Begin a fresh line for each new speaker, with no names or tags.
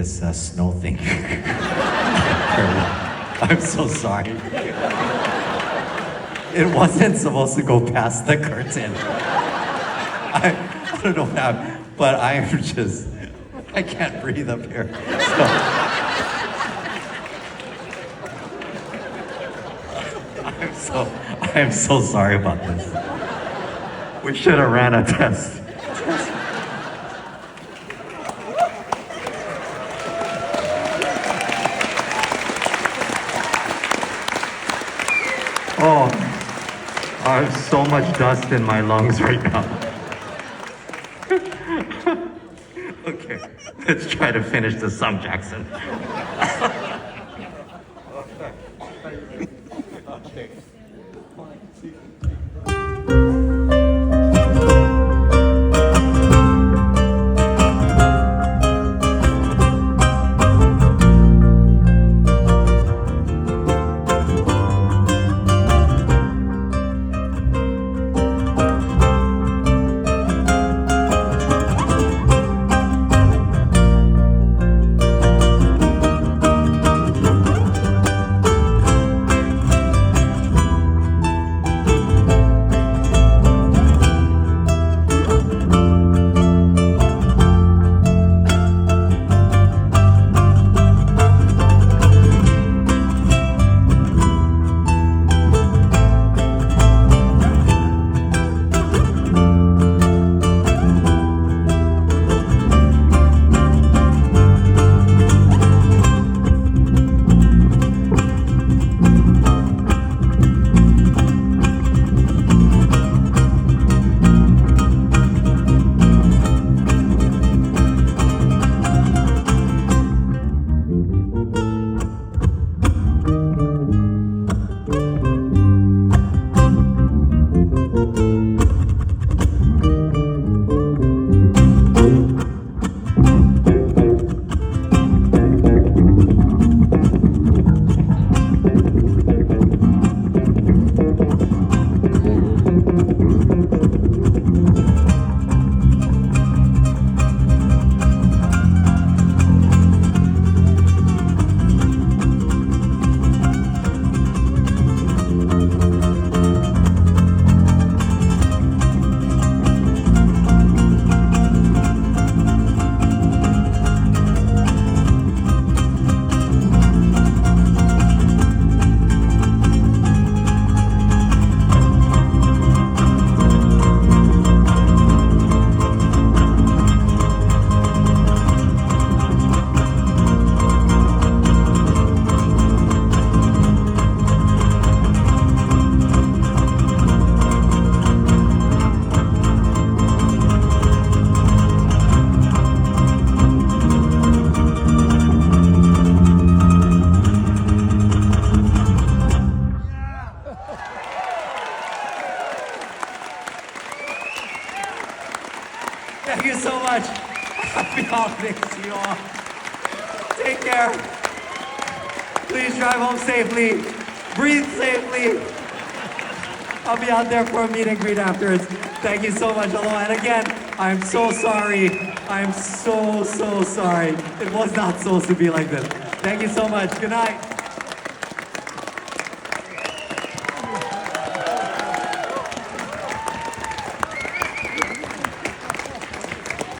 this snow thing. I'm so sorry. It wasn't supposed to go past the curtain. I don't know what happened, but I can't breathe up here. I am so sorry about this. We should have ran a test. Oh, I have so much dust in my lungs right now. Okay, let's try to finish the song, Jackson. Okay. Thank you so much. Happy holidays to you all. Take care. Please drive home safely. Breathe safely. I'll be out there for a meet and greet afterwards. Thank you so much. Aloha. And again, I'm so sorry. I'm so sorry. It was not supposed to be like this. Thank you so much. Good night.